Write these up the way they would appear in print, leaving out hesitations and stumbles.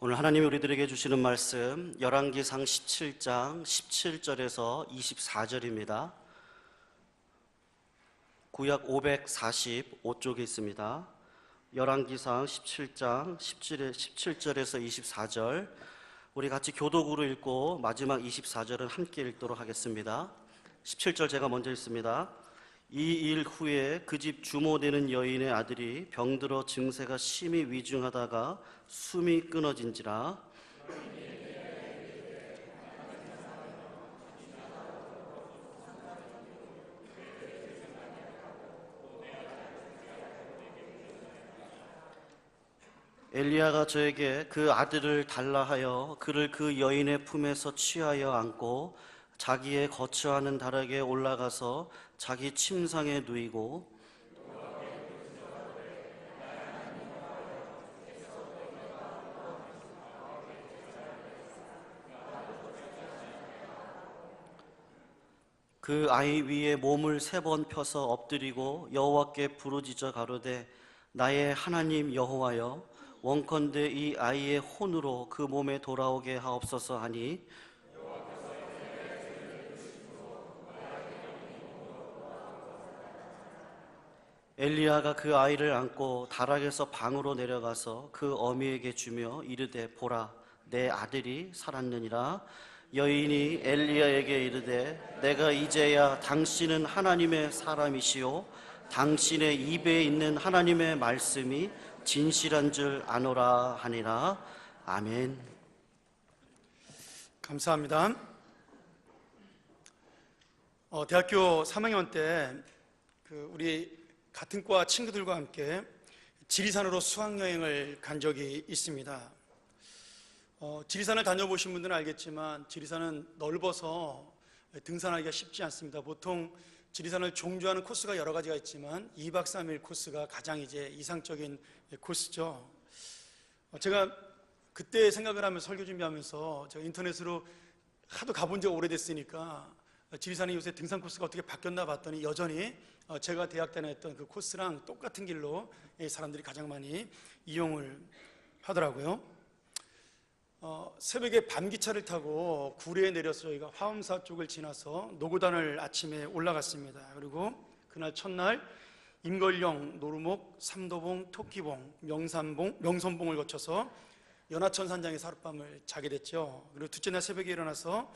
오늘 하나님이 우리들에게 주시는 말씀 열왕기상 17장 17절에서 24절입니다. 구약 545쪽에 있습니다. 열왕기상 17장 17절에서 24절, 우리 같이 교독으로 읽고 마지막 24절은 함께 읽도록 하겠습니다. 17절 제가 먼저 읽습니다. 이 일 후에 그 집 주모되는 여인의 아들이 병들어 증세가 심히 위중하다가 숨이 끊어진지라. 엘리야가 저에게 그 아들을 달라 하여 그를 그 여인의 품에서 취하여 안고 자기의 거처하는 다락에 올라가서 자기 침상에 누이고 그 아이 위에 몸을 3번 펴서 엎드리고 여호와께 부르짖어 가로되 나의 하나님 여호와여, 원컨대 이 아이의 혼으로 그 몸에 돌아오게 하옵소서 하니, 엘리야가 그 아이를 안고 다락에서 방으로 내려가서 그 어미에게 주며 이르되 보라, 내 아들이 살았느니라. 여인이 엘리야에게 이르되 내가 이제야 당신은 하나님의 사람이시요 당신의 입에 있는 하나님의 말씀이 진실한 줄 아노라 하니라. 아멘. 감사합니다. 대학교 3학년 때 우리 같은 과 친구들과 함께 지리산으로 수학여행을 간 적이 있습니다. 지리산을 다녀보신 분들은 알겠지만 지리산은 넓어서 등산하기가 쉽지 않습니다. 보통 지리산을 종주하는 코스가 여러 가지가 있지만 2박 3일 코스가 가장 이상적인 코스죠. 제가 그때 생각을 하면서 설교 준비하면서 제가 인터넷으로 하도 가본 지가 오래됐으니까 지리산이 요새 등산 코스가 어떻게 바뀌었나 봤더니 여전히 제가 대학 때 했던 그 코스랑 똑같은 길로 사람들이 가장 많이 이용을 하더라고요. 새벽에 밤기차를 타고 구리에 내려서 저희가 화엄사 쪽을 지나서 노고단을 아침에 올라갔습니다. 그리고 그날 첫날 임걸령, 노루목, 삼도봉, 토끼봉, 명선봉을 거쳐서 연하천 산장에서 하룻밤을 자게 됐죠. 그리고 둘째 날 새벽에 일어나서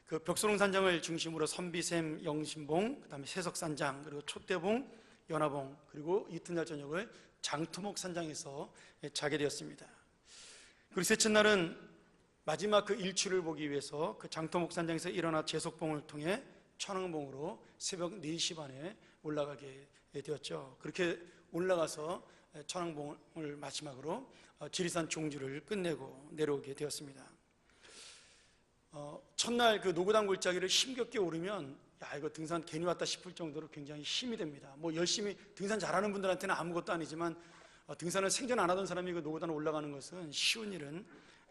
그 벽소롱 산장을 중심으로 선비샘, 영신봉, 그다음에 세석산장, 그리고 촛대봉, 연화봉, 그리고 이튿날 저녁을 장토목 산장에서 자게 되었습니다. 그리고 셋째 날은 마지막 그 일출을 보기 위해서 그 장토목 산장에서 일어나 제석봉을 통해 천왕봉으로 새벽 4시 반에 올라가게 되었죠. 그렇게 올라가서 천왕봉을 마지막으로 지리산 종주를 끝내고 내려오게 되었습니다. 첫날 그 노고단 골짜기를 힘겹게 오르면 이거 등산 괜히 왔다 싶을 정도로 굉장히 힘이 됩니다. 열심히 등산 잘하는 분들한테는 아무것도 아니지만 등산을 생전 안 하던 사람이 그 노고단을 올라가는 것은 쉬운 일은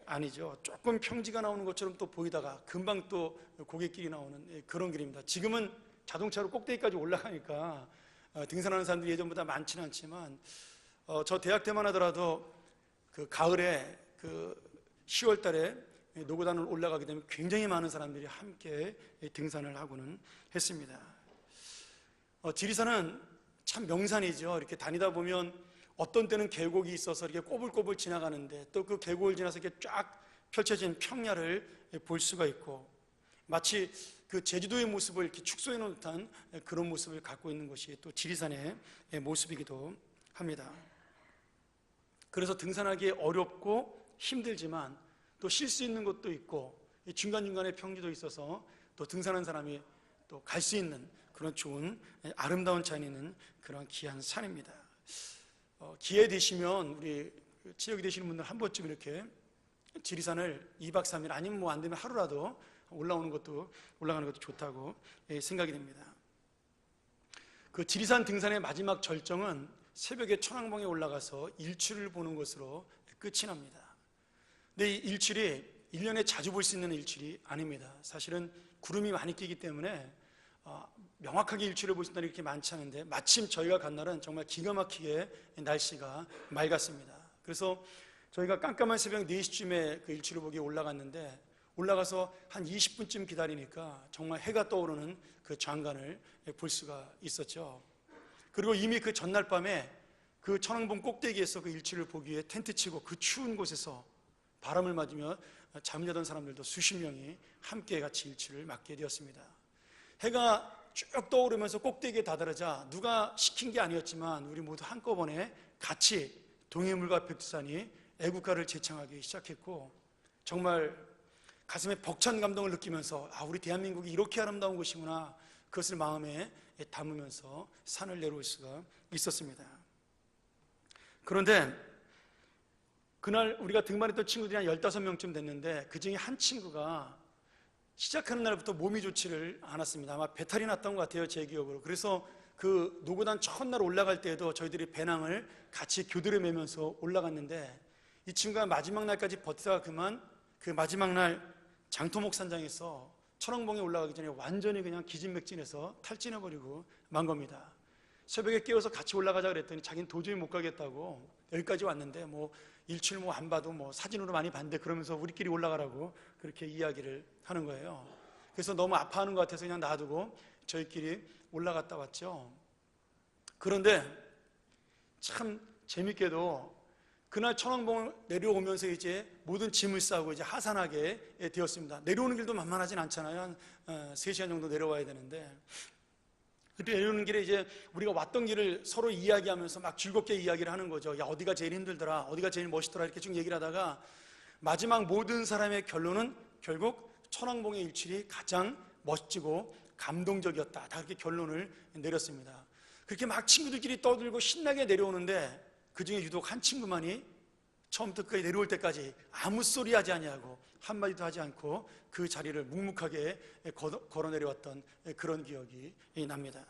아니죠. 조금 평지가 나오는 것처럼 또 보이다가 금방 또 고갯길이 나오는 그런 길입니다. 지금은 자동차로 꼭대기까지 올라가니까 등산하는 사람들이 예전보다 많지는 않지만 저 대학 때만 하더라도 그 가을에 그 10월 달에 노고단을 올라가게 되면 굉장히 많은 사람들이 함께 등산을 하고는 했습니다. 지리산은 참 명산이죠. 이렇게 다니다 보면 어떤 때는 계곡이 있어서 이렇게 꼬불꼬불 지나가는데 또 그 계곡을 지나서 이렇게 쫙 펼쳐진 평야를 볼 수가 있고, 마치 그 제주도의 모습을 이렇게 축소해 놓은 듯한 그런 모습을 갖고 있는 것이 또 지리산의 모습이기도 합니다. 그래서 등산하기 어렵고 힘들지만 또 쉴 수 있는 곳도 있고 중간중간에 평지도 있어서 또 등산하는 사람이 또 갈 수 있는 그런 좋은 아름다운 산이 있는 그런 귀한 산입니다. 기회 되시면 우리 지역에 되시는 분들 한 번쯤 이렇게 지리산을 2박 3일 아니면 안 되면 하루라도 올라가는 것도 좋다고 생각이 됩니다. 그 지리산 등산의 마지막 절정은 새벽에 천왕봉에 올라가서 일출을 보는 것으로 끝이 납니다. 근데 이 일출이 1년에 자주 볼 수 있는 일출이 아닙니다. 사실은 구름이 많이 끼기 때문에 명확하게 일출을 볼 수 있는 날이 그렇게 많지 않은데 마침 저희가 간 날은 정말 기가 막히게 날씨가 맑았습니다. 그래서 저희가 깜깜한 새벽 4시쯤에 그 일출을 보기에 올라갔는데 올라가서 한 20분쯤 기다리니까 정말 해가 떠오르는 그 장관을 볼 수가 있었죠. 그리고 이미 그 전날 밤에 그 천왕봉 꼭대기에서 그 일출을 보기 위해 텐트 치고 그 추운 곳에서 바람을 맞으며 잠을 자던 사람들도 수십 명이 함께 같이 일출을 맞게 되었습니다. 해가 쭉 떠오르면서 꼭대기에 다다르자 누가 시킨 게 아니었지만 우리 모두 한꺼번에 같이 동해물과 백두산이 애국가를 제창하기 시작했고, 정말 가슴에 벅찬 감동을 느끼면서 우리 대한민국이 이렇게 아름다운 곳이구나, 그것을 마음에 담으면서 산을 내려올 수가 있었습니다. 그런데 그날 우리가 등반했던 친구들이 한 15명쯤 됐는데 그 중에 한 친구가 시작하는 날부터 몸이 좋지를 않았습니다. 아마 배탈이 났던 것 같아요, 제 기억으로. 그래서 그 노고단 첫날 올라갈 때에도 저희들이 배낭을 같이 교대로 매면서 올라갔는데 이 친구가 마지막 날까지 버티다가 그만 그 마지막 날 장토목 산장에서 천왕봉에 올라가기 전에 완전히 그냥 기진맥진해서 탈진해버리고 만 겁니다. 새벽에 깨워서 같이 올라가자 그랬더니 자기는 도저히 못 가겠다고, 여기까지 왔는데 뭐 일출 뭐 안 봐도 뭐 사진으로 많이 봤는데 그러면서 우리끼리 올라가라고 그렇게 이야기를 하는 거예요. 그래서 너무 아파하는 것 같아서 그냥 놔두고 저희끼리 올라갔다 왔죠. 그런데 참 재밌게도 그날 천왕봉을 내려오면서 이제 모든 짐을 싸고 이제 하산하게 되었습니다. 내려오는 길도 만만하진 않잖아요. 한 3시간 정도 내려와야 되는데, 그때 내려오는 길에 이제 우리가 왔던 길을 서로 이야기하면서 막 즐겁게 이야기를 하는 거죠. 야, 어디가 제일 힘들더라, 어디가 제일 멋있더라, 이렇게 쭉 얘기를 하다가 마지막 모든 사람의 결론은 결국 천왕봉의 일출이 가장 멋지고 감동적이었다, 다 그렇게 결론을 내렸습니다. 그렇게 막 친구들끼리 떠들고 신나게 내려오는데 그 중에 유독 한 친구만이 처음부터 끝까지 내려올 때까지 아무 소리 하지 아니하고 한마디도 하지 않고 그 자리를 묵묵하게 걸어 내려왔던 그런 기억이 납니다.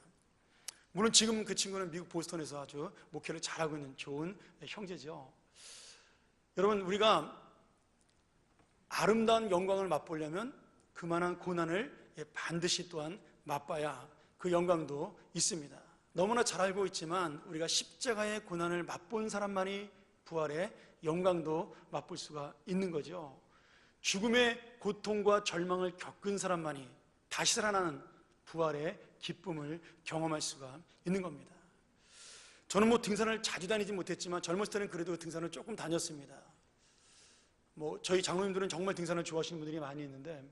물론 지금 그 친구는 미국 보스턴에서 아주 목회를 잘하고 있는 좋은 형제죠. 여러분, 우리가 아름다운 영광을 맛보려면 그만한 고난을 반드시 또한 맛봐야 그 영광도 있습니다. 너무나 잘 알고 있지만 우리가 십자가의 고난을 맛본 사람만이 부활의 영광도 맛볼 수가 있는 거죠. 죽음의 고통과 절망을 겪은 사람만이 다시 살아나는 부활의 기쁨을 경험할 수가 있는 겁니다. 저는 뭐 등산을 자주 다니지 못했지만 젊었을 때는 그래도 등산을 조금 다녔습니다. 뭐 저희 장로님들은 정말 등산을 좋아하시는 분들이 많이 있는데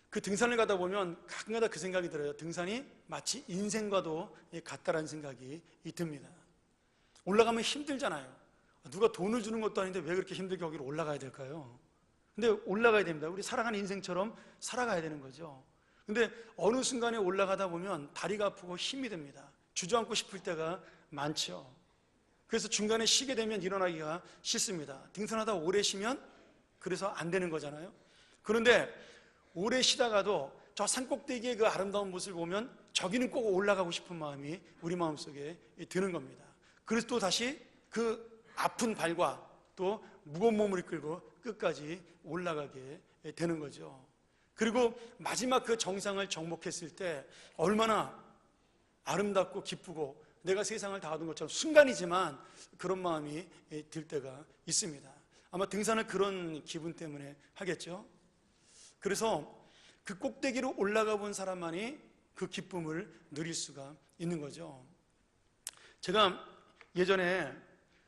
그 등산을 가다 보면 가끔가다 그 생각이 들어요. 등산이 마치 인생과도 같다라는 생각이 듭니다. 올라가면 힘들잖아요. 누가 돈을 주는 것도 아닌데 왜 그렇게 힘들게 거기로 올라가야 될까요? 근데 올라가야 됩니다. 우리 살아가는 인생처럼 살아가야 되는 거죠. 근데 어느 순간에 올라가다 보면 다리가 아프고 힘이 듭니다. 주저앉고 싶을 때가 많죠. 그래서 중간에 쉬게 되면 일어나기가 싫습니다. 등산하다 오래 쉬면 그래서 안 되는 거잖아요. 그런데 오래 쉬다가도 저 산꼭대기의 그 아름다운 모습을 보면 저기는 꼭 올라가고 싶은 마음이 우리 마음속에 드는 겁니다. 그래서 또 다시 그 아픈 발과 또 무거운 몸을 이끌고 끝까지 올라가게 되는 거죠. 그리고 마지막 그 정상을 정복했을 때 얼마나 아름답고 기쁘고 내가 세상을 다 얻은 것처럼 순간이지만 그런 마음이 들 때가 있습니다. 아마 등산을 그런 기분 때문에 하겠죠. 그래서 그 꼭대기로 올라가 본 사람만이 그 기쁨을 누릴 수가 있는 거죠. 제가 예전에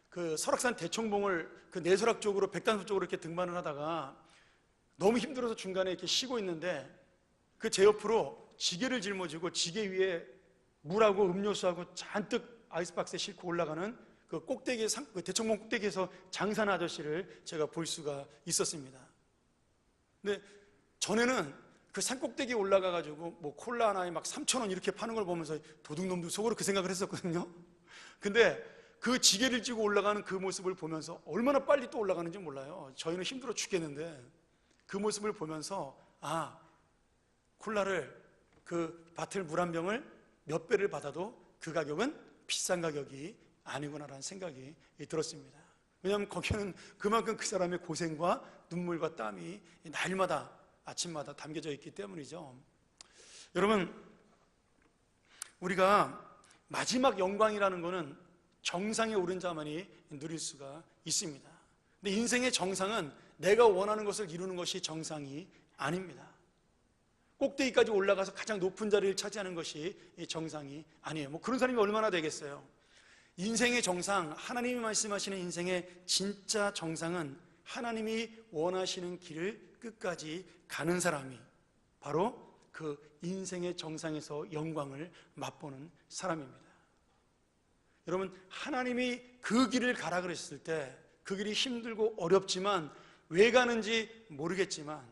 그 설악산 대청봉을 그 내설악 쪽으로 백단수 쪽으로 이렇게 등반을 하다가 너무 힘들어서 중간에 이렇게 쉬고 있는데 그 제 옆으로 지게를 짊어지고 지게 위에 물하고 음료수하고 잔뜩 아이스박스에 싣고 올라가는 그 꼭대기 그 대청봉 꼭대기에서 장사하는 아저씨를 제가 볼 수가 있었습니다. 근데 전에는 그 산꼭대기에 올라가가지고 뭐 콜라 하나에 막 3,000원 이렇게 파는 걸 보면서 도둑놈도 속으로 그 생각을 했었거든요. 근데 그 지게를 쥐고 올라가는 그 모습을 보면서 얼마나 빨리 또 올라가는지 몰라요. 저희는 힘들어 죽겠는데 그 모습을 보면서 콜라를 그 바틀 물 한 병을 몇 배를 받아도 그 가격은 비싼 가격이 아니구나라는 생각이 들었습니다. 왜냐하면 거기는 그만큼 그 사람의 고생과 눈물과 땀이 날마다 아침마다 담겨져 있기 때문이죠. 여러분, 우리가 마지막 영광이라는 것은 정상에 오른 자만이 누릴 수가 있습니다. 근데 인생의 정상은 내가 원하는 것을 이루는 것이 정상이 아닙니다. 꼭대기까지 올라가서 가장 높은 자리를 차지하는 것이 정상이 아니에요. 뭐 그런 사람이 얼마나 되겠어요. 인생의 정상, 하나님이 말씀하시는 인생의 진짜 정상은 하나님이 원하시는 길을 끝까지 가는 사람이 바로 그 인생의 정상에서 영광을 맛보는 사람입니다. 여러분, 하나님이 그 길을 가라 그랬을 때 그 길이 힘들고 어렵지만 왜 가는지 모르겠지만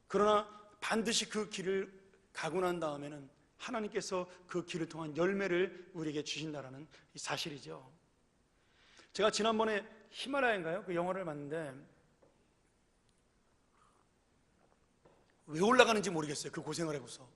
그러나 반드시 그 길을 가고 난 다음에는 하나님께서 그 길을 통한 열매를 우리에게 주신다라는 사실이죠. 제가 지난번에 히말라야인가요? 그 영화를 봤는데 왜 올라가는지 모르겠어요. 그 고생을 해고서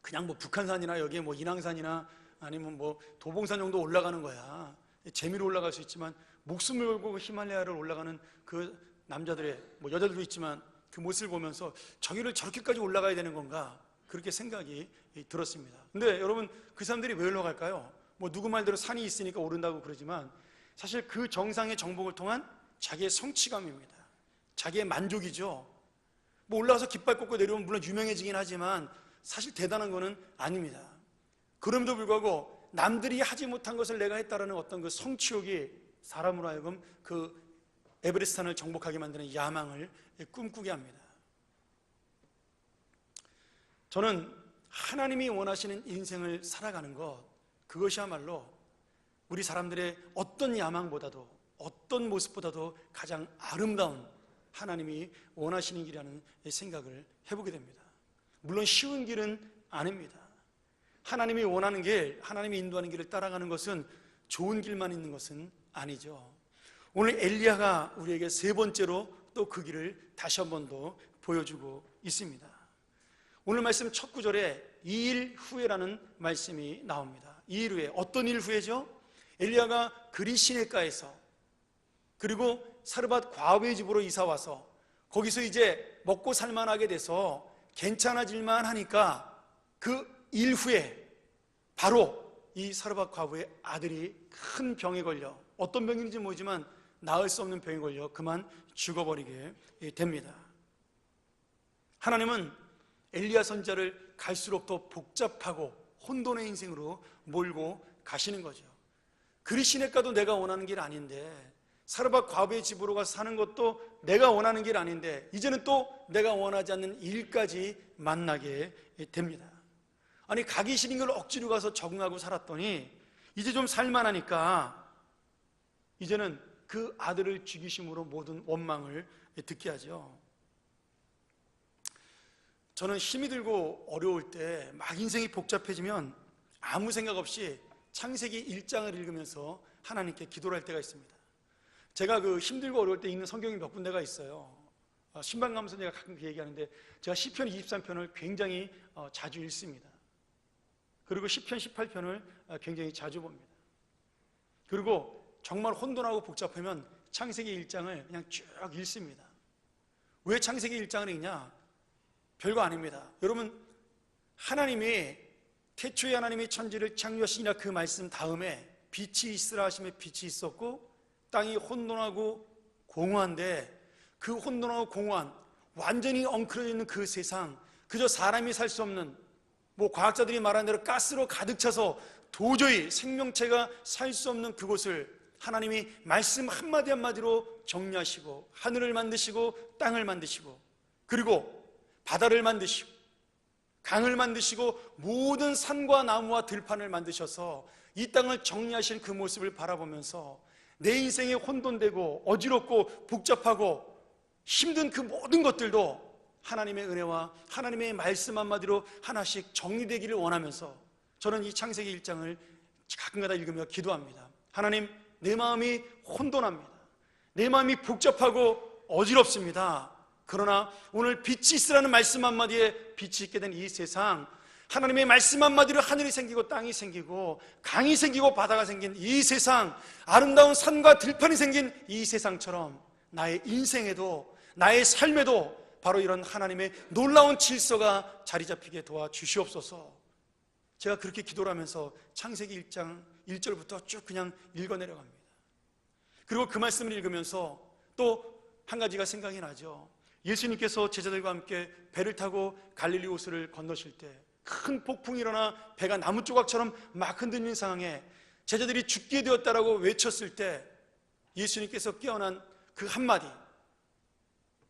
그냥 뭐 북한산이나 여기에 뭐 인왕산이나 아니면 뭐 도봉산 정도 올라가는 거야. 재미로 올라갈 수 있지만 목숨을 걸고 그 히말라야를 올라가는 그 남자들의 뭐 여자들도 있지만 그 모습을 보면서 저기를 저렇게까지 올라가야 되는 건가 그렇게 생각이 들었습니다. 근데 여러분, 그 사람들이 왜 올라갈까요? 뭐 누구 말대로 산이 있으니까 오른다고 그러지만 사실 그 정상의 정복을 통한 자기의 성취감입니다. 자기의 만족이죠. 뭐 올라가서 깃발 꽂고 내려오면 물론 유명해지긴 하지만 사실 대단한 거는 아닙니다. 그럼에도 불구하고 남들이 하지 못한 것을 내가 했다라는 어떤 그 성취욕이 사람으로 하여금 그 에베레스트산을 정복하게 만드는 야망을 꿈꾸게 합니다. 저는 하나님이 원하시는 인생을 살아가는 것, 그것이야말로 우리 사람들의 어떤 야망보다도 어떤 모습보다도 가장 아름다운 하나님이 원하시는 길이라는 생각을 해보게 됩니다. 물론 쉬운 길은 아닙니다. 하나님이 원하는 길, 하나님이 인도하는 길을 따라가는 것은 좋은 길만 있는 것은 아니죠. 오늘 엘리야가 우리에게 세 번째로 또 그 길을 다시 한 번 더 보여주고 있습니다. 오늘 말씀 첫 구절에 2일 후에라는 말씀이 나옵니다. 2일 후에, 어떤 일 후에죠? 엘리야가 그리 시내가에서 그리고 사르밧 과부의 집으로 이사와서 거기서 이제 먹고 살만하게 돼서 괜찮아질만 하니까 그 일 후에 바로 이 사르밧 과부의 아들이 큰 병에 걸려, 어떤 병인지 모르지만 나을 수 없는 병에 걸려 그만 죽어버리게 됩니다. 하나님은 엘리야 선지자를 갈수록 더 복잡하고 혼돈의 인생으로 몰고 가시는 거죠. 그리 시내가도 내가 원하는 길 아닌데, 사르밧 과부의 집으로 가서 사는 것도 내가 원하는 길 아닌데 이제는 또 내가 원하지 않는 일까지 만나게 됩니다. 아니, 가기 싫은 걸 억지로 가서 적응하고 살았더니 이제 좀 살만하니까 이제는 그 아들을 죽이심으로 모든 원망을 듣게 하죠. 저는 힘이 들고 어려울 때, 막 인생이 복잡해지면 아무 생각 없이 창세기 1장을 읽으면서 하나님께 기도를 할 때가 있습니다. 제가 그 힘들고 어려울 때 읽는 성경이 몇 군데가 있어요. 신방 가면서 제가 가끔 그 얘기하는데, 제가 시편 23편을 굉장히 자주 읽습니다. 그리고 시편 18편을 굉장히 자주 봅니다. 그리고 정말 혼돈하고 복잡하면 창세기 1장을 그냥 쭉 읽습니다. 왜 창세기 1장을 읽냐? 별거 아닙니다. 여러분, 하나님이 태초에 하나님이 천지를 창조하시니라 그 말씀 다음에 빛이 있으라 하시며 빛이 있었고 땅이 혼돈하고 공허한데, 그 혼돈하고 공허한 완전히 엉클어져 있는 그 세상, 그저 사람이 살 수 없는, 뭐 과학자들이 말하는 대로 가스로 가득 차서 도저히 생명체가 살 수 없는 그곳을 하나님이 말씀 한마디 한마디로 정리하시고 하늘을 만드시고 땅을 만드시고 그리고 바다를 만드시고 강을 만드시고 모든 산과 나무와 들판을 만드셔서 이 땅을 정리하신 그 모습을 바라보면서 내 인생에 혼돈되고 어지럽고 복잡하고 힘든 그 모든 것들도 하나님의 은혜와 하나님의 말씀 한마디로 하나씩 정리되기를 원하면서 저는 이 창세기 1장을 가끔가다 읽으며 기도합니다. 하나님, 내 마음이 혼돈합니다. 내 마음이 복잡하고 어지럽습니다. 그러나 오늘 빛이 있으라는 말씀 한마디에 빛이 있게 된 이 세상, 하나님의 말씀 한마디로 하늘이 생기고 땅이 생기고 강이 생기고 바다가 생긴 이 세상, 아름다운 산과 들판이 생긴 이 세상처럼 나의 인생에도 나의 삶에도 바로 이런 하나님의 놀라운 질서가 자리 잡히게 도와주시옵소서. 제가 그렇게 기도를 하면서 창세기 1장 1절부터 쭉 그냥 읽어 내려갑니다. 그리고 그 말씀을 읽으면서 또 한 가지가 생각이 나죠. 예수님께서 제자들과 함께 배를 타고 갈릴리 호수를 건너실 때 큰 폭풍이 일어나 배가 나무 조각처럼 막 흔들리는 상황에 제자들이 죽게 되었다라고 외쳤을 때 예수님께서 깨어난 그 한마디,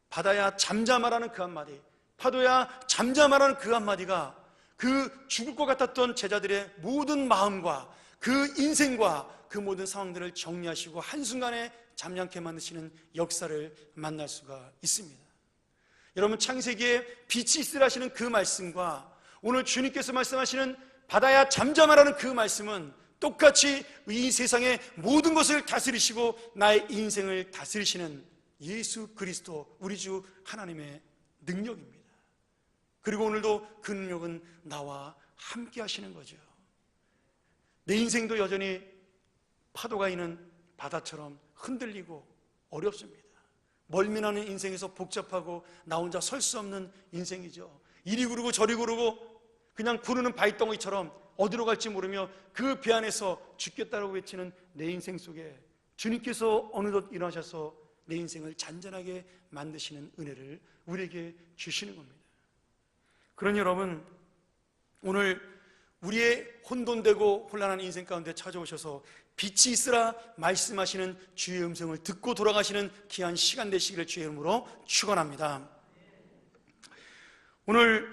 바다야 잠잠하라는 그 한마디, 파도야 잠잠하라는 그 한마디가 그 죽을 것 같았던 제자들의 모든 마음과 그 인생과 그 모든 상황들을 정리하시고 한순간에 잠잠케 만드시는 역사를 만날 수가 있습니다. 여러분, 창세기에 빛이 있으라시는 그 말씀과 오늘 주님께서 말씀하시는 바다야 잠잠하라는 그 말씀은 똑같이 이 세상의 모든 것을 다스리시고 나의 인생을 다스리시는 예수 그리스도 우리 주 하나님의 능력입니다. 그리고 오늘도 그 능력은 나와 함께 하시는 거죠. 내 인생도 여전히 파도가 있는 바다처럼 흔들리고 어렵습니다. 멀미나는 인생에서 복잡하고 나 혼자 설 수 없는 인생이죠. 이리 구르고 저리 구르고 그냥 구르는 바위덩어리처럼 어디로 갈지 모르며 그 배 안에서 죽겠다라고 외치는 내 인생 속에 주님께서 어느덧 일어나셔서 내 인생을 잔잔하게 만드시는 은혜를 우리에게 주시는 겁니다. 그러니 여러분, 오늘 우리의 혼돈되고 혼란한 인생 가운데 찾아오셔서 빛이 있으라 말씀하시는 주의 음성을 듣고 돌아가시는 귀한 시간 되시기를 주의 이름으로 축원합니다. 오늘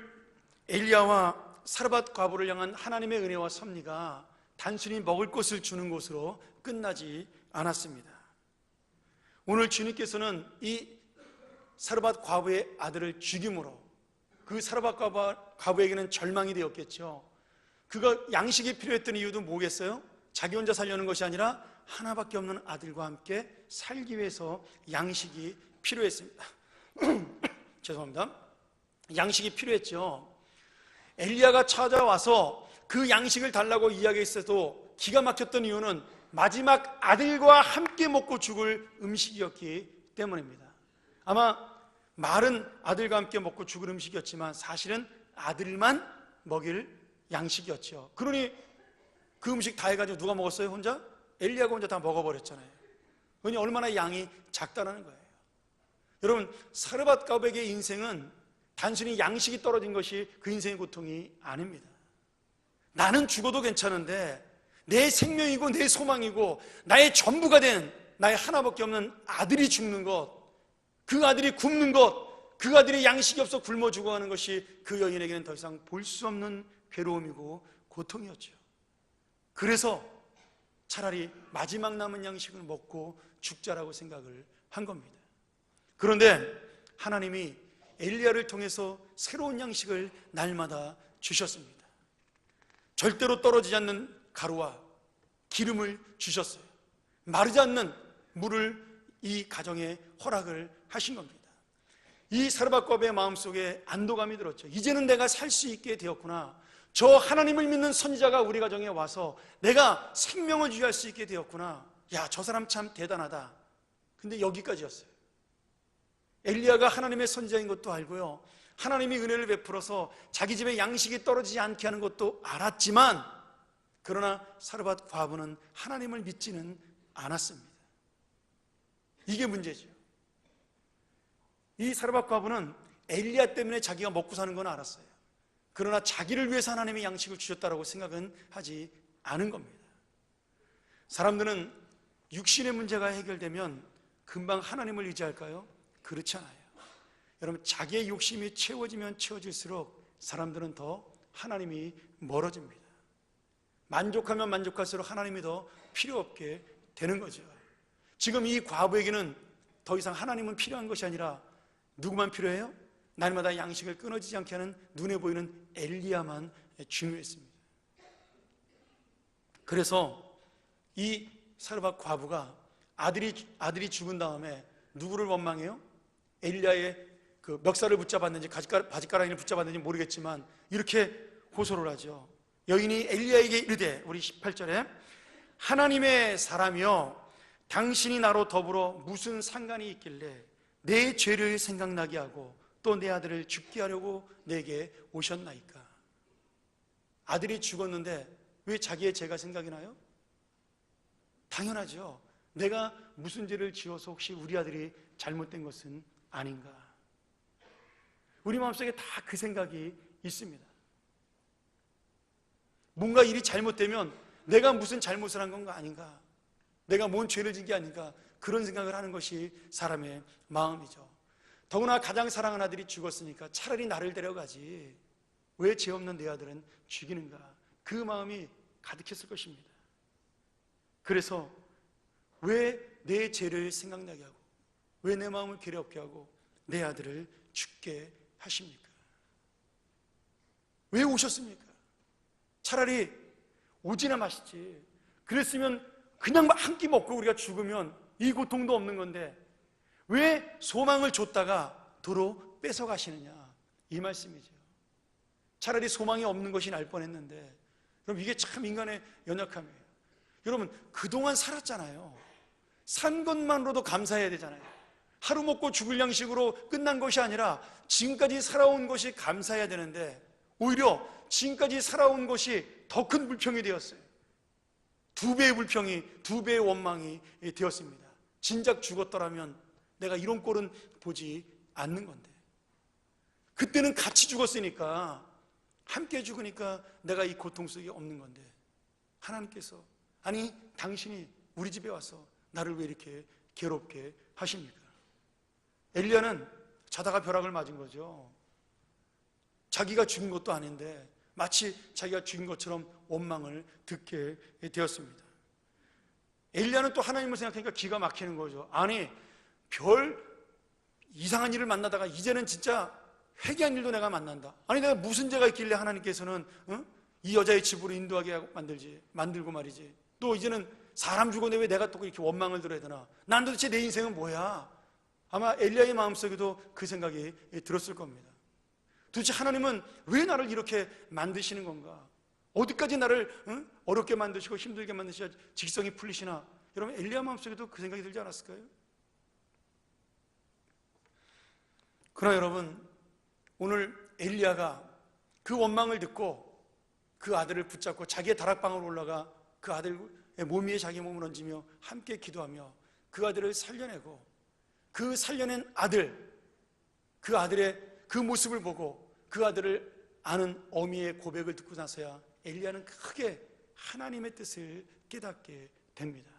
엘리야와 사르밧 과부를 향한 하나님의 은혜와 섭리가 단순히 먹을 것을 주는 것으로 끝나지 않았습니다. 오늘 주님께서는 이 사르밧 과부의 아들을 죽임으로 그 사르밧 과부에게는 절망이 되었겠죠. 그가 양식이 필요했던 이유도 뭐겠어요? 자기 혼자 살려는 것이 아니라 하나밖에 없는 아들과 함께 살기 위해서 양식이 필요했습니다. 죄송합니다. 양식이 필요했죠. 엘리야가 찾아와서 그 양식을 달라고 이야기했어도 기가 막혔던 이유는 마지막 아들과 함께 먹고 죽을 음식이었기 때문입니다. 아마 말은 아들과 함께 먹고 죽을 음식이었지만 사실은 아들만 먹일 양식이었죠. 그러니 그 음식 다 해가지고 누가 먹었어요? 혼자? 엘리야가 혼자 다 먹어버렸잖아요. 그러니 얼마나 양이 작다는 거예요. 여러분, 사르밧 과부의 인생은 단순히 양식이 떨어진 것이 그 인생의 고통이 아닙니다. 나는 죽어도 괜찮은데 내 생명이고 내 소망이고 나의 전부가 된 나의 하나밖에 없는 아들이 죽는 것, 그 아들이 굶는 것, 그 아들이 양식이 없어 굶어 죽어가는 것이 그 여인에게는 더 이상 볼 수 없는 괴로움이고 고통이었죠. 그래서 차라리 마지막 남은 양식을 먹고 죽자라고 생각을 한 겁니다. 그런데 하나님이 엘리야를 통해서 새로운 양식을 날마다 주셨습니다. 절대로 떨어지지 않는 가루와 기름을 주셨어요. 마르지 않는 물을 이 가정에 허락을 하신 겁니다. 이 사르밧 과부의 마음속에 안도감이 들었죠. 이제는 내가 살 수 있게 되었구나. 저 하나님을 믿는 선지자가 우리 가정에 와서 내가 생명을 유지할 수 있게 되었구나. 야, 저 사람 참 대단하다. 근데 여기까지였어요. 엘리야가 하나님의 선지자인 것도 알고요, 하나님이 은혜를 베풀어서 자기 집에 양식이 떨어지지 않게 하는 것도 알았지만, 그러나 사르밧 과부는 하나님을 믿지는 않았습니다. 이게 문제죠. 이 사르밧 과부는 엘리야 때문에 자기가 먹고 사는 건 알았어요. 그러나 자기를 위해서 하나님이 양식을 주셨다고 생각은 하지 않은 겁니다. 사람들은 육신의 문제가 해결되면 금방 하나님을 의지할까요? 그렇지 않아요. 여러분, 자기의 욕심이 채워지면 채워질수록 사람들은 더 하나님이 멀어집니다. 만족하면 만족할수록 하나님이 더 필요 없게 되는 거죠. 지금 이 과부에게는 더 이상 하나님은 필요한 것이 아니라 누구만 필요해요? 날마다 양식을 끊어지지 않게 하는 눈에 보이는 엘리야만 중요했습니다. 그래서 이 사르밧 과부가 아들이 죽은 다음에 누구를 원망해요? 엘리야의 그 멱살을 붙잡았는지 바짓가랑이를 붙잡았는지 모르겠지만 이렇게 호소를 하죠. 여인이 엘리야에게 이르되, 우리 18절에, 하나님의 사람이여, 당신이 나로 더불어 무슨 상관이 있길래 내 죄를 생각나게 하고 또 내 아들을 죽게 하려고 내게 오셨나이까. 아들이 죽었는데 왜 자기의 죄가 생각이 나요? 당연하죠. 내가 무슨 죄를 지어서 혹시 우리 아들이 잘못된 것은 아닌가? 우리 마음속에 다 그 생각이 있습니다. 뭔가 일이 잘못되면 내가 무슨 잘못을 한 건가 아닌가? 내가 뭔 죄를 진 게 아닌가? 그런 생각을 하는 것이 사람의 마음이죠. 더구나 가장 사랑하는 아들이 죽었으니까 차라리 나를 데려가지 왜 죄 없는 내 아들은 죽이는가? 그 마음이 가득했을 것입니다. 그래서 왜 내 죄를 생각나게 하고 왜 내 마음을 괴롭게 하고 내 아들을 죽게 하십니까? 왜 오셨습니까? 차라리 오지나 마시지. 그랬으면 그냥 한 끼 먹고 우리가 죽으면 이 고통도 없는 건데 왜 소망을 줬다가 도로 뺏어가시느냐, 이 말씀이죠. 차라리 소망이 없는 것이 날 뻔했는데, 그럼 이게 참 인간의 연약함이에요. 여러분, 그동안 살았잖아요. 산 것만으로도 감사해야 되잖아요. 하루 먹고 죽을 양식으로 끝난 것이 아니라 지금까지 살아온 것이 감사해야 되는데 오히려 지금까지 살아온 것이 더 큰 불평이 되었어요. 2배의 불평이, 2배의 원망이 되었습니다. 진작 죽었더라면 내가 이런 꼴은 보지 않는 건데, 그때는 같이 죽었으니까, 함께 죽으니까 내가 이 고통 속에 없는 건데, 하나님께서 아니 당신이 우리 집에 와서 나를 왜 이렇게 괴롭게 하십니까? 엘리야는 자다가 벼락을 맞은 거죠. 자기가 죽인 것도 아닌데 마치 자기가 죽인 것처럼 원망을 듣게 되었습니다. 엘리야는 또 하나님을 생각하니까 기가 막히는 거죠. 아니, 별 이상한 일을 만나다가 이제는 진짜 회개한 일도 내가 만난다. 아니, 내가 무슨 죄가 있길래 하나님께서는 이 여자의 집으로 인도하게 만들고 말이지. 또 이제는 사람 죽었는데 왜 내가 또 이렇게 원망을 들어야 되나? 난 도대체 내 인생은 뭐야? 아마 엘리야의 마음속에도 그 생각이 들었을 겁니다. 도대체 하나님은 왜 나를 이렇게 만드시는 건가? 어디까지 나를 어렵게 만드시고 힘들게 만드셔야 직성이 풀리시나? 여러분, 엘리야 마음속에도 그 생각이 들지 않았을까요? 그러나 여러분, 오늘 엘리야가 그 원망을 듣고 그 아들을 붙잡고 자기의 다락방으로 올라가 그 아들의 몸 위에 자기 몸을 얹으며 함께 기도하며 그 아들을 살려내고, 그 살려낸 아들, 그 아들의 그 모습을 보고 그 아들을 아는 어미의 고백을 듣고 나서야 엘리야는 크게 하나님의 뜻을 깨닫게 됩니다.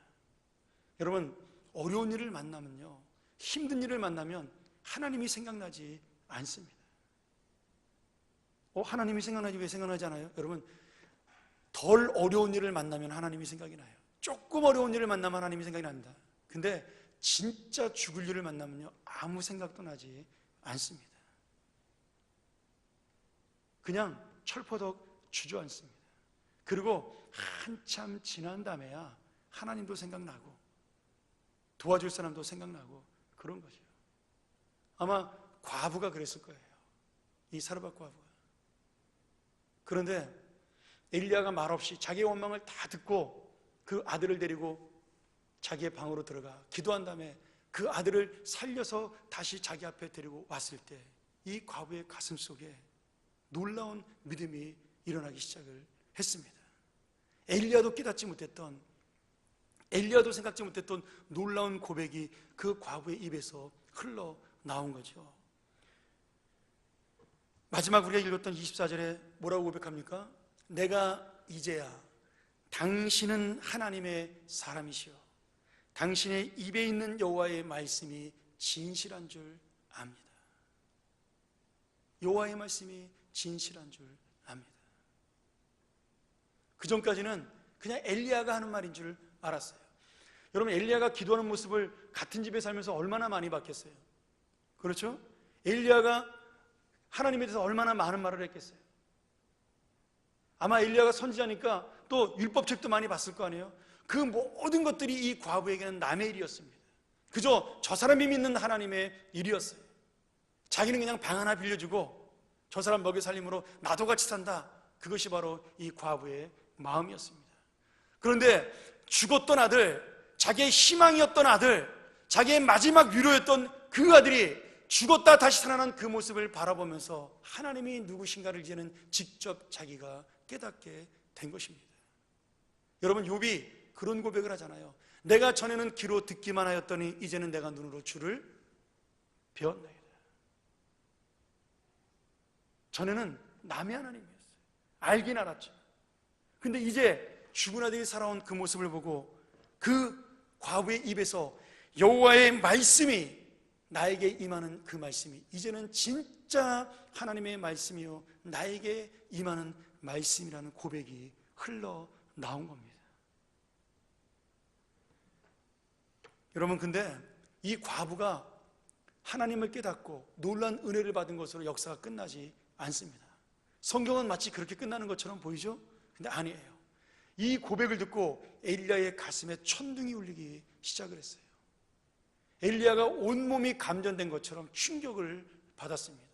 여러분, 어려운 일을 만나면요, 힘든 일을 만나면 하나님이 생각나지 않습니다. 하나님이 생각나지 왜 생각나지 않아요? 여러분, 덜 어려운 일을 만나면 하나님이 생각이 나요. 조금 어려운 일을 만나면 하나님이 생각이 납니다. 근데 진짜 죽을 일을 만나면요, 아무 생각도 나지 않습니다. 그냥 철퍼덕 주저앉습니다. 그리고 한참 지난 다음에야 하나님도 생각나고 도와줄 사람도 생각나고 그런 거죠. 아마 과부가 그랬을 거예요. 이 사르밧 과부가. 그런데 엘리야가 말없이 자기의 원망을 다 듣고 그 아들을 데리고 자기의 방으로 들어가 기도한 다음에 그 아들을 살려서 다시 자기 앞에 데리고 왔을 때 이 과부의 가슴 속에 놀라운 믿음이 일어나기 시작을 했습니다. 엘리야도 깨닫지 못했던, 엘리야도 생각지 못했던 놀라운 고백이 그 과부의 입에서 흘러나온 거죠. 마지막 우리가 읽었던 24절에 뭐라고 고백합니까? 내가 이제야 당신은 하나님의 사람이시여 당신의 입에 있는 여호와의 말씀이 진실한 줄 압니다. 여호와의 말씀이 진실한 줄 압니다. 그 전까지는 그냥 엘리야가 하는 말인 줄 알았어요. 여러분, 엘리야가 기도하는 모습을 같은 집에 살면서 얼마나 많이 봤겠어요? 그렇죠? 엘리야가 하나님에 대해서 얼마나 많은 말을 했겠어요? 아마 엘리야가 선지자니까 또 율법책도 많이 봤을 거 아니에요? 그 모든 것들이 이 과부에게는 남의 일이었습니다. 그저 저 사람이 믿는 하나님의 일이었어요. 자기는 그냥 방 하나 빌려주고 저 사람 먹여 살림으로 나도 같이 산다. 그것이 바로 이 과부의 마음이었습니다. 그런데 죽었던 아들, 자기의 희망이었던 아들, 자기의 마지막 위로였던 그 아들이 죽었다 다시 살아난 그 모습을 바라보면서 하나님이 누구신가를 이제는 직접 자기가 깨닫게 된 것입니다. 여러분, 욥이 그런 고백을 하잖아요. 내가 전에는 귀로 듣기만 하였더니 이제는 내가 눈으로 주를 배웠나이다. 전에는 남의 하나님이었어요. 알긴 알았죠. 근데 이제 주군아들이 살아온 그 모습을 보고 그 과부의 입에서 여호와의 말씀이 나에게 임하는 그 말씀이 이제는 진짜 하나님의 말씀이요 나에게 임하는 말씀이라는 고백이 흘러나온 겁니다. 여러분, 근데 이 과부가 하나님을 깨닫고 놀란 은혜를 받은 것으로 역사가 끝나지 않습니다. 성경은 마치 그렇게 끝나는 것처럼 보이죠? 근데 아니에요. 이 고백을 듣고 엘리야의 가슴에 천둥이 울리기 시작을 했어요. 엘리야가 온몸이 감전된 것처럼 충격을 받았습니다.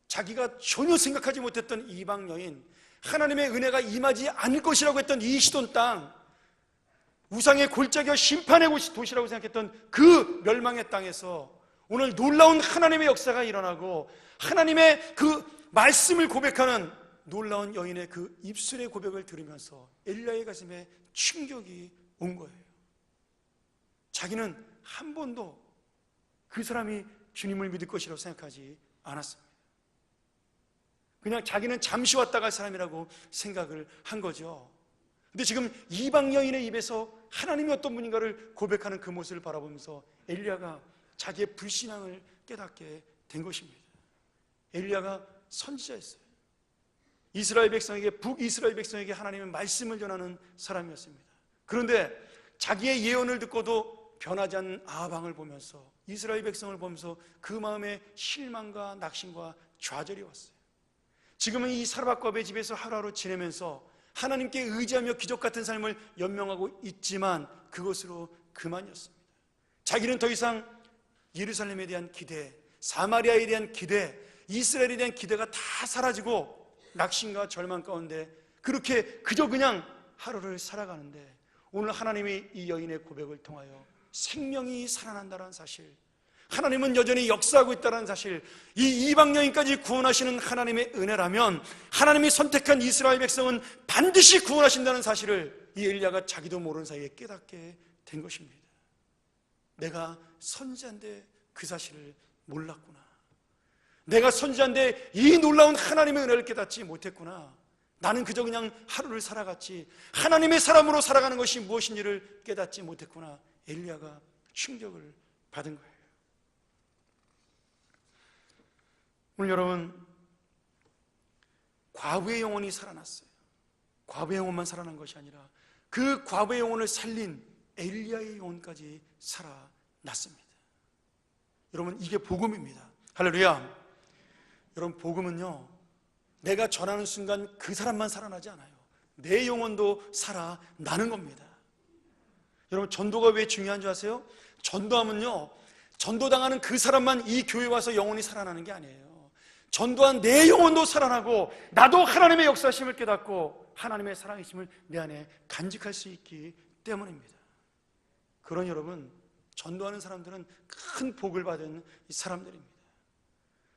자기가 전혀 생각하지 못했던 이방 여인, 하나님의 은혜가 임하지 않을 것이라고 했던 이 시돈 땅, 우상의 골짜기와 심판의 도시라고 생각했던 그 멸망의 땅에서 오늘 놀라운 하나님의 역사가 일어나고 하나님의 그 말씀을 고백하는 놀라운 여인의 그 입술의 고백을 들으면서 엘리야의 가슴에 충격이 온 거예요. 자기는 한 번도 그 사람이 주님을 믿을 것이라고 생각하지 않았습니다. 그냥 자기는 잠시 왔다 갈 사람이라고 생각을 한 거죠. 근데 지금 이방 여인의 입에서 하나님이 어떤 분인가를 고백하는 그 모습을 바라보면서 엘리야가 자기의 불신앙을 깨닫게 된 것입니다. 엘리야가 선지자였어요. 이스라엘 백성에게, 북이스라엘 백성에게 하나님의 말씀을 전하는 사람이었습니다. 그런데 자기의 예언을 듣고도 변하지 않는 아방을 보면서, 이스라엘 백성을 보면서 그 마음에 실망과 낙심과 좌절이 왔어요. 지금은 이 사르밧과베의 집에서 하루하루 지내면서 하나님께 의지하며 기적 같은 삶을 연명하고 있지만 그것으로 그만이었습니다. 자기는 더 이상 예루살렘에 대한 기대, 사마리아에 대한 기대, 이스라엘에 대한 기대가 다 사라지고 낙심과 절망 가운데 그렇게 그저 그냥 하루를 살아가는데, 오늘 하나님이 이 여인의 고백을 통하여 생명이 살아난다는 사실, 하나님은 여전히 역사하고 있다는 사실, 이 이방 여인까지 구원하시는 하나님의 은혜라면 하나님이 선택한 이스라엘 백성은 반드시 구원하신다는 사실을 이 엘리야가 자기도 모르는 사이에 깨닫게 된 것입니다. 내가 선지자인데 그 사실을 몰랐구나. 내가 선지자인데 이 놀라운 하나님의 은혜를 깨닫지 못했구나. 나는 그저 그냥 하루를 살아갔지 하나님의 사람으로 살아가는 것이 무엇인지를 깨닫지 못했구나. 엘리야가 충격을 받은 거예요. 오늘 여러분, 과부의 영혼이 살아났어요. 과부의 영혼만 살아난 것이 아니라 그 과부의 영혼을 살린 엘리야의 영혼까지 살아났습니다. 여러분, 이게 복음입니다. 할렐루야. 여러분, 복음은요, 내가 전하는 순간 그 사람만 살아나지 않아요. 내 영혼도 살아나는 겁니다. 여러분, 전도가 왜 중요한 줄 아세요? 전도하면요, 전도당하는 그 사람만 이 교회에 와서 영혼이 살아나는 게 아니에요. 전도한 내 영혼도 살아나고 나도 하나님의 역사심을 깨닫고 하나님의 살아계심을 내 안에 간직할 수 있기 때문입니다. 그런 여러분, 전도하는 사람들은 큰 복을 받은 사람들입니다.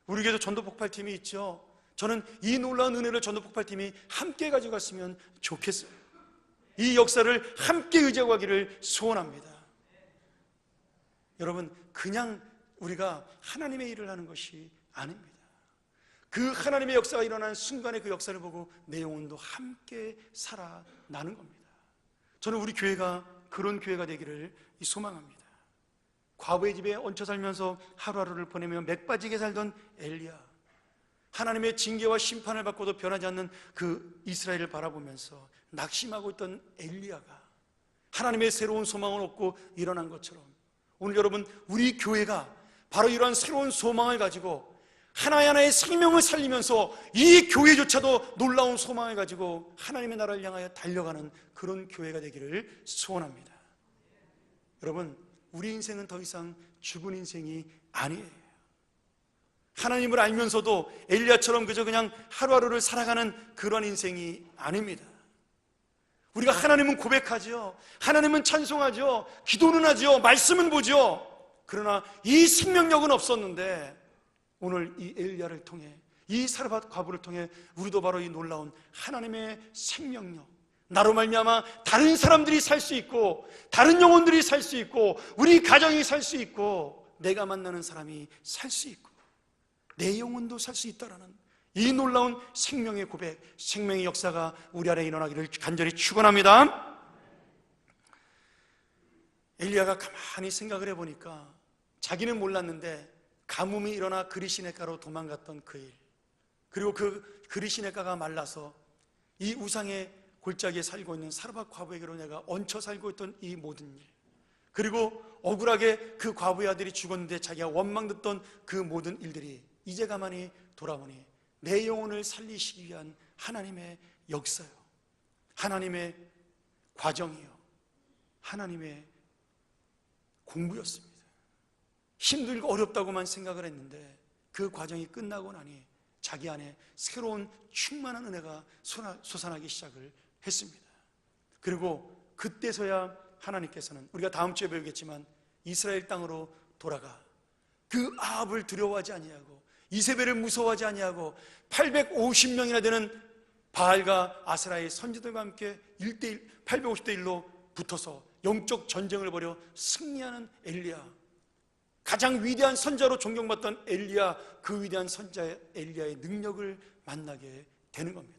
우리 교회도 전도 폭발팀이 있죠. 저는 이 놀라운 은혜를 전도 폭발팀이 함께 가져갔으면 좋겠어요. 이 역사를 함께 의지하고 가기를 소원합니다. 여러분, 그냥 우리가 하나님의 일을 하는 것이 아닙니다. 그 하나님의 역사가 일어나는 순간에 그 역사를 보고 내 영혼도 함께 살아나는 겁니다. 저는 우리 교회가 그런 교회가 되기를 소망합니다. 과부의 집에 얹혀 살면서 하루하루를 보내며 맥 빠지게 살던 엘리야, 하나님의 징계와 심판을 받고도 변하지 않는 그 이스라엘을 바라보면서 낙심하고 있던 엘리야가 하나님의 새로운 소망을 얻고 일어난 것처럼, 오늘 여러분, 우리 교회가 바로 이러한 새로운 소망을 가지고 하나하나의 생명을 살리면서 이 교회조차도 놀라운 소망을 가지고 하나님의 나라를 향하여 달려가는 그런 교회가 되기를 소원합니다. 여러분, 우리 인생은 더 이상 죽은 인생이 아니에요. 하나님을 알면서도 엘리야처럼 그저 그냥 하루하루를 살아가는 그런 인생이 아닙니다. 우리가 하나님은 고백하죠. 하나님은 찬송하죠. 기도는 하죠. 말씀은 보죠. 그러나 이 생명력은 없었는데 오늘 이 엘리야를 통해, 이 사르밧 과부를 통해 우리도 바로 이 놀라운 하나님의 생명력, 나로 말미암아 다른 사람들이 살 수 있고, 다른 영혼들이 살 수 있고, 우리 가정이 살 수 있고, 내가 만나는 사람이 살 수 있고, 내 영혼도 살 수 있다라는 이 놀라운 생명의 고백, 생명의 역사가 우리 안에 일어나기를 간절히 축원합니다. 엘리야가 가만히 생각을 해보니까 자기는 몰랐는데 가뭄이 일어나 그리시네가로 도망갔던 그 일, 그리고 그 그리시네가가 말라서 이 우상의 골짜기에 살고 있는 사르밧 과부에게로 내가 얹혀 살고 있던 이 모든 일, 그리고 억울하게 그 과부의 아들이 죽었는데 자기가 원망 듣던 그 모든 일들이 이제 가만히 돌아보니 내 영혼을 살리시기 위한 하나님의 역사요, 하나님의 과정이요, 하나님의 공부였습니다. 힘들고 어렵다고만 생각을 했는데 그 과정이 끝나고 나니 자기 안에 새로운 충만한 은혜가 솟아나기 시작을 했습니다. 그리고 그때서야 하나님께서는, 우리가 다음 주에 배우겠지만, 이스라엘 땅으로 돌아가 그 아합을 두려워하지 아니하고 이세벨을 무서워하지 아니하고 850명이나 되는 바알과 아세라의 선지들과 함께 1대1, 850대 1로 붙어서 영적 전쟁을 벌여 승리하는 엘리야, 가장 위대한 선자로 존경받던 엘리야, 그 위대한 선자 엘리야의 능력을 만나게 되는 겁니다.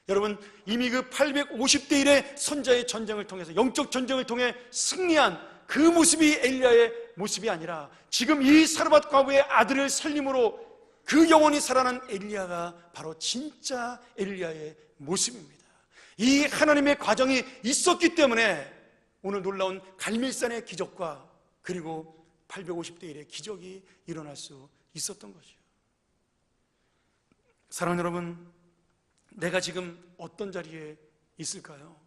여러분, 이미 그 850대 1의 선자의 전쟁을 통해서, 영적 전쟁을 통해 승리한 그 모습이 엘리야의 모습이 아니라 지금 이 사르밧 과부의 아들을 살림으로 그 영혼이 살아난 엘리야가 바로 진짜 엘리야의 모습입니다. 이 하나님의 과정이 있었기 때문에 오늘 놀라운 갈멜산의 기적과 그리고 850대 1의 기적이 일어날 수 있었던 거죠. 사랑하는 여러분, 내가 지금 어떤 자리에 있을까요?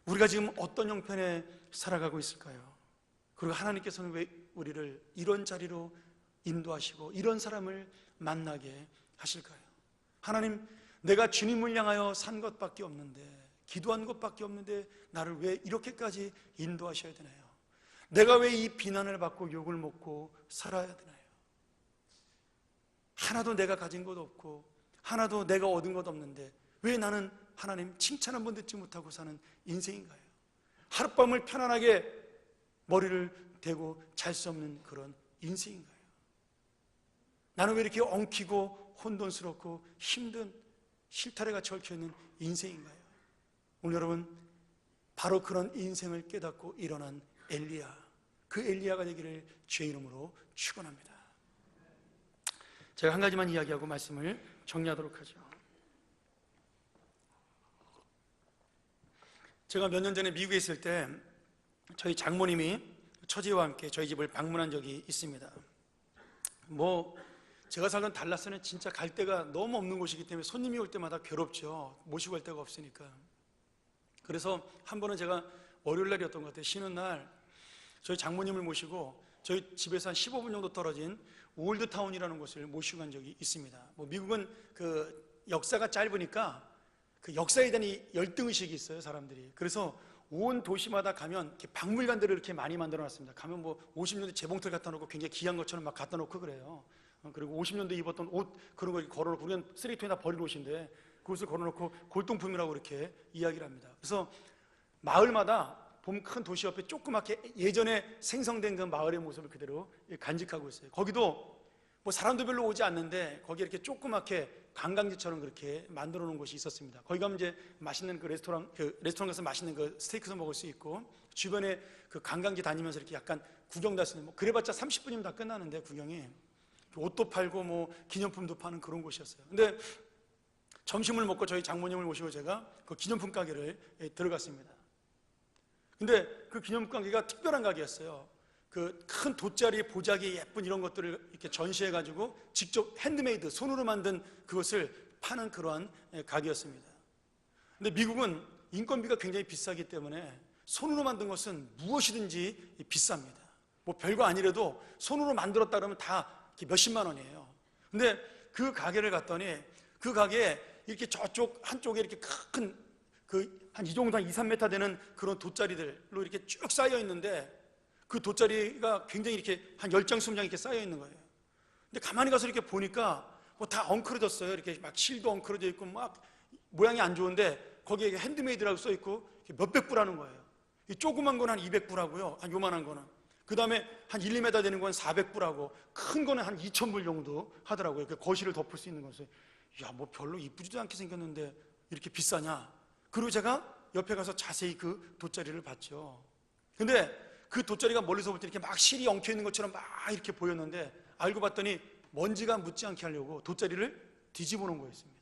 우리가 지금 어떤 형편에 살아가고 있을까요? 그리고 하나님께서는 왜 우리를 이런 자리로 인도하시고 이런 사람을 만나게 하실까요? 하나님, 내가 주님을 향하여 산 것밖에 없는데, 기도한 것밖에 없는데 나를 왜 이렇게까지 인도하셔야 되나요? 내가 왜 이 비난을 받고 욕을 먹고 살아야 되나요? 하나도 내가 가진 것 없고 하나도 내가 얻은 것 없는데 왜 나는 하나님 칭찬 한 번 듣지 못하고 사는 인생인가요? 하룻밤을 편안하게 머리를 대고 잘 수 없는 그런 인생인가요? 나는 왜 이렇게 엉키고 혼돈스럽고 힘든 실타래가 얽혀있는 인생인가요? 오늘 여러분, 바로 그런 인생을 깨닫고 일어난 엘리야, 그 엘리야가 되기를 주의 이름으로 축원합니다. 제가 한 가지만 이야기하고 말씀을 정리하도록 하죠. 제가 몇 년 전에 미국에 있을 때 저희 장모님이 처제와 함께 저희 집을 방문한 적이 있습니다. 제가 살던 달라스는 진짜 갈 데가 너무 없는 곳이기 때문에 손님이 올 때마다 괴롭죠. 모시고 갈 데가 없으니까. 그래서 한 번은 제가 월요일 날이었던 것 같아요. 쉬는 날 저희 장모님을 모시고 저희 집에서 한 15분 정도 떨어진 올드타운이라는 곳을 모시고 간 적이 있습니다. 미국은 그 역사가 짧으니까 그 역사에 대한 이 열등의식이 있어요, 사람들이. 그래서 온 도시마다 가면 이렇게 박물관들을 이렇게 많이 만들어 놨습니다. 가면 50년대 재봉틀 갖다 놓고 굉장히 귀한 것처럼 막 갖다 놓고 그래요. 그리고 50년대 입었던 옷 그런 거 걸어놓고, 우리는 쓰레기통에다 버린 옷인데 그것을 걸어놓고 골동품이라고 이렇게 이야기를 합니다. 그래서 마을마다 보면 큰 도시 옆에 조그맣게 예전에 생성된 그 마을의 모습을 그대로 간직하고 있어요. 거기도 사람도 별로 오지 않는데 거기에 이렇게 조그맣게 관광지처럼 그렇게 만들어 놓은 곳이 있었습니다. 거기 가면 이제 맛있는 그 레스토랑 가서 맛있는 그 스테이크도 먹을 수 있고, 주변에 그 관광지 다니면서 이렇게 약간 구경도 할 수 있는, 그래봤자 30분이면 다 끝나는데 구경이, 옷도 팔고 기념품도 파는 그런 곳이었어요. 근데 점심을 먹고 저희 장모님을 모시고 제가 그 기념품 가게를 들어갔습니다. 근데 그 기념품 가게가 특별한 가게였어요. 그 큰 돗자리, 보자기, 예쁜 이런 것들을 이렇게 전시해가지고 직접 핸드메이드, 손으로 만든 그것을 파는 그러한 가게였습니다. 근데 미국은 인건비가 굉장히 비싸기 때문에 손으로 만든 것은 무엇이든지 비쌉니다. 별거 아니라도 손으로 만들었다 그러면 다 몇십만 원이에요. 근데 그 가게를 갔더니 그 가게에 이렇게 저쪽 한쪽에 이렇게 큰 한 이 정도 한 2, 3m 되는 그런 돗자리들로 이렇게 쭉 쌓여 있는데, 그 돗자리가 굉장히 이렇게 한 10장, 20장 이렇게 쌓여 있는 거예요. 근데 가만히 가서 이렇게 보니까 다 엉클어졌어요. 이렇게 막 실도 엉클어져 있고 막 모양이 안 좋은데 거기에 핸드메이드라고 써있고 몇백 불 하는 거예요. 이 조그만 건 한 200불 하고요, 한 요만한 거는. 그 다음에 한 1, 2m 되는 건 400불 하고, 큰 거는 한 2,000불 정도 하더라고요. 그 거실을 덮을 수 있는 것을. 야, 뭐 별로 이쁘지도 않게 생겼는데 이렇게 비싸냐? 그리고 제가 옆에 가서 자세히 그 돗자리를 봤죠. 근데 그 돗자리가 멀리서 볼 때 이렇게 막 실이 엉켜 있는 것처럼 막 이렇게 보였는데, 알고 봤더니 먼지가 묻지 않게 하려고 돗자리를 뒤집어 놓은 거였습니다.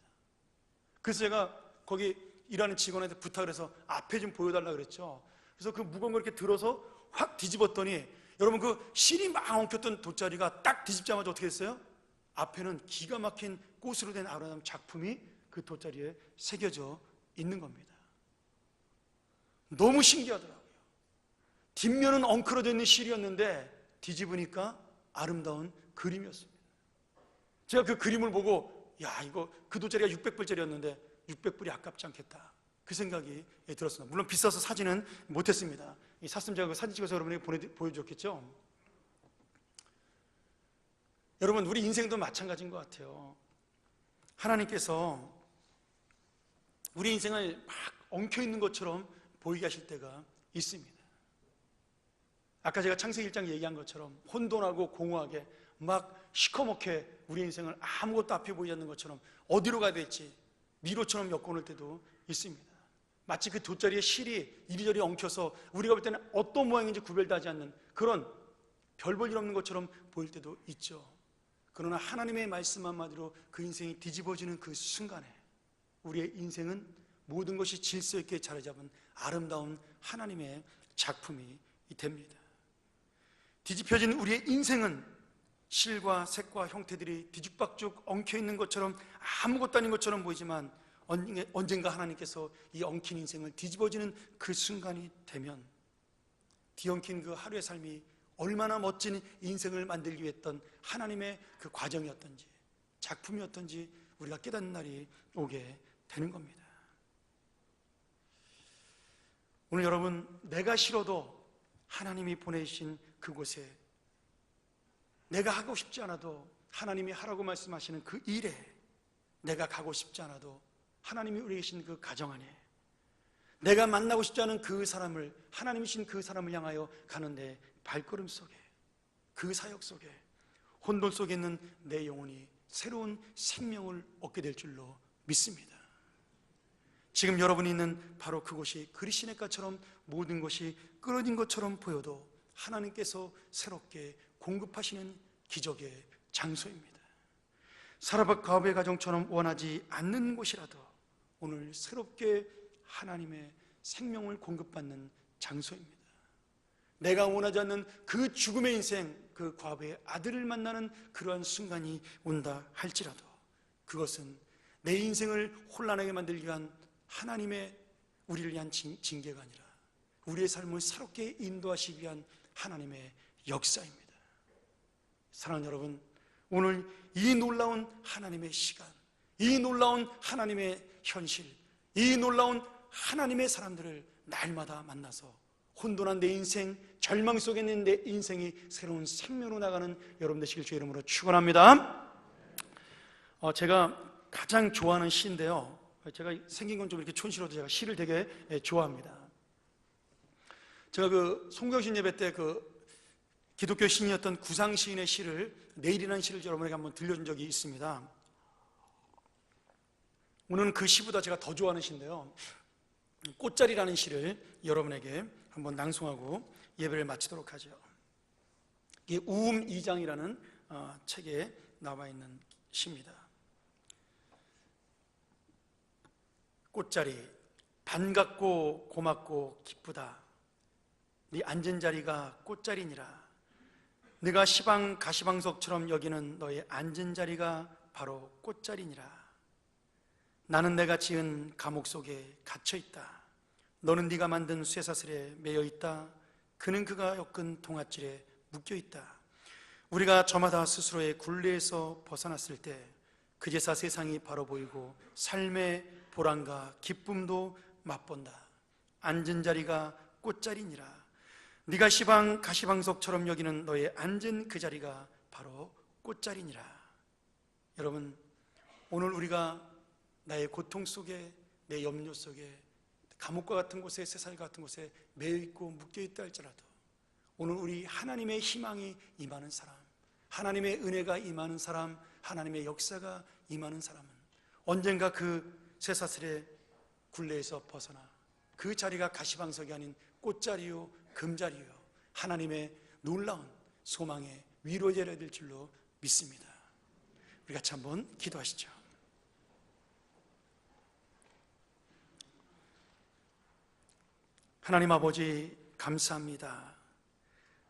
그래서 제가 거기 일하는 직원한테 부탁을 해서 앞에 좀 보여달라 그랬죠. 그래서 그 무거운 걸 이렇게 들어서 확 뒤집었더니, 여러분 그 실이 막 엉켰던 돗자리가 딱 뒤집자마자 어떻게 됐어요? 앞에는 기가 막힌 꽃으로 된 아름다운 작품이 그 돗자리에 새겨져 있는 겁니다. 너무 신기하더라고요. 뒷면은 엉클어져 있는 실이었는데 뒤집으니까 아름다운 그림이었습니다. 제가 그 그림을 보고, 야, 이거 그 돗자리가 600불짜리였는데 600불이 아깝지 않겠다, 그 생각이 들었습니다. 물론 비싸서 사진은 못했습니다. 샀으면 제가 그 사진 찍어서 여러분에게 보여줬겠죠. 여러분, 우리 인생도 마찬가지인 것 같아요. 하나님께서 우리 인생을 막 엉켜있는 것처럼 보이게 하실 때가 있습니다. 아까 제가 창세기 1장 얘기한 것처럼 혼돈하고 공허하게 막 시커멓게 우리 인생을 아무것도 앞에 보이지 않는 것처럼 어디로 가야 될지 미로처럼 엮어놓을 때도 있습니다. 마치 그 돗자리에 실이 이리저리 엉켜서 우리가 볼 때는 어떤 모양인지 구별도 하지 않는 그런 별 볼 일 없는 것처럼 보일 때도 있죠. 그러나 하나님의 말씀 한마디로 그 인생이 뒤집어지는 그 순간에 우리의 인생은 모든 것이 질서 있게 자리 잡은 아름다운 하나님의 작품이 됩니다. 뒤집혀진 우리의 인생은 실과 색과 형태들이 뒤죽박죽 엉켜있는 것처럼 아무것도 아닌 것처럼 보이지만, 언젠가 하나님께서 이 엉킨 인생을 뒤집어지는 그 순간이 되면 뒤엉킨 그 하루의 삶이 얼마나 멋진 인생을 만들기 위해 했던 하나님의 그 과정이었던지 작품이었던지 우리가 깨닫는 날이 오게 되는 겁니다. 오늘 여러분, 내가 싫어도 하나님이 보내주신 그곳에, 내가 하고 싶지 않아도 하나님이 하라고 말씀하시는 그 일에, 내가 가고 싶지 않아도 하나님이 우리 계신 그 가정 안에, 내가 만나고 싶지 않은 그 사람을, 하나님이신 그 사람을 향하여 가는데 발걸음 속에, 그 사역 속에, 혼돈 속에 있는 내 영혼이 새로운 생명을 얻게 될 줄로 믿습니다. 지금 여러분이 있는 바로 그곳이 그리시네가처럼 모든 것이 끊어진 것처럼 보여도 하나님께서 새롭게 공급하시는 기적의 장소입니다. 사라밧 가업의 가정처럼 원하지 않는 곳이라도 오늘 새롭게 하나님의 생명을 공급받는 장소입니다. 내가 원하지 않는 그 죽음의 인생, 그 과부의 아들을 만나는 그러한 순간이 온다 할지라도 그것은 내 인생을 혼란하게 만들기 위한 하나님의 우리를 위한 징계가 아니라 우리의 삶을 새롭게 인도하시기 위한 하나님의 역사입니다. 사랑하는 여러분, 오늘 이 놀라운 하나님의 시간, 이 놀라운 하나님의 현실, 이 놀라운 하나님의 사람들을 날마다 만나서 혼돈한 내 인생, 절망 속에 있는 내 인생이 새로운 생명으로 나가는 여러분 되시길 주의 이름으로 축원합니다. 제가 가장 좋아하는 시인데요, 제가 생긴 건 좀 이렇게 촌스러워도 제가 시를 되게 좋아합니다. 제가 그 송경신 예배 때 그 기독교 시인이었던 구상 시인의 시를, 내일이라는 시를 여러분에게 한번 들려준 적이 있습니다. 오늘은 그 시보다 제가 더 좋아하는 시인데요, 꽃자리라는 시를 여러분에게 한번 낭송하고 예배를 마치도록 하죠. 이게 우음 2장이라는 책에 나와 있는 시입니다. 꽃자리, 반갑고 고맙고 기쁘다. 네 앉은 자리가 꽃자리니라. 네가 시방 가시방석처럼 여기는 너의 앉은 자리가 바로 꽃자리니라. 나는 내가 지은 감옥 속에 갇혀있다. 너는 네가 만든 쇠사슬에 매여있다. 그는 그가 엮은 동아줄에 묶여있다. 우리가 저마다 스스로의 굴레에서 벗어났을 때 그제서 세상이 바로 보이고 삶의 보람과 기쁨도 맛본다. 앉은 자리가 꽃자리니라. 네가 시방 가시방석처럼 여기는 너의 앉은 그 자리가 바로 꽃자리니라. 여러분, 오늘 우리가 나의 고통 속에, 내 염려 속에 감옥과 같은 곳에 세살 같은 곳에 매여 있고 묶여 있다 할지라도 오늘 우리 하나님의 희망이 임하는 사람, 하나님의 은혜가 임하는 사람, 하나님의 역사가 임하는 사람은 언젠가 그 쇠사슬의 굴레에서 벗어나 그 자리가 가시방석이 아닌 꽃자리요 금자리요 하나님의 놀라운 소망의 위로자리가 될 줄로 믿습니다. 우리 같이 한번 기도하시죠. 하나님 아버지 감사합니다.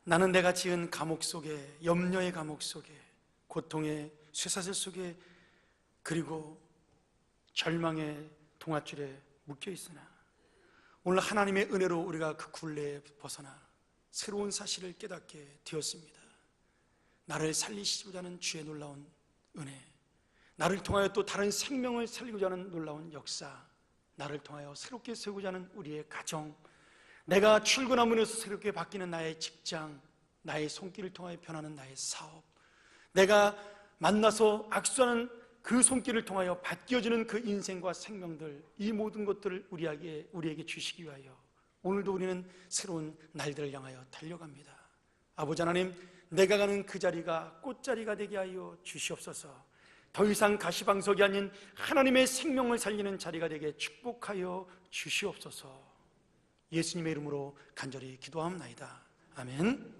나는 내가 지은 감옥 속에, 염려의 감옥 속에, 고통의 쇠사슬 속에, 그리고 절망의 동아줄에 묶여 있으나 오늘 하나님의 은혜로 우리가 그 굴레에 벗어나 새로운 사실을 깨닫게 되었습니다. 나를 살리시고자 하는 주의 놀라운 은혜, 나를 통하여 또 다른 생명을 살리고자 하는 놀라운 역사, 나를 통하여 새롭게 세우고자 하는 우리의 가정, 내가 출근하면서 새롭게 바뀌는 나의 직장, 나의 손길을 통하여 변하는 나의 사업, 내가 만나서 악수하는 그 손길을 통하여 바뀌어지는 그 인생과 생명들, 이 모든 것들을 우리에게 주시기 위하여 오늘도 우리는 새로운 날들을 향하여 달려갑니다. 아버지 하나님, 내가 가는 그 자리가 꽃자리가 되게 하여 주시옵소서. 더 이상 가시방석이 아닌 하나님의 생명을 살리는 자리가 되게 축복하여 주시옵소서. 예수님의 이름으로 간절히 기도하옵나이다. 아멘.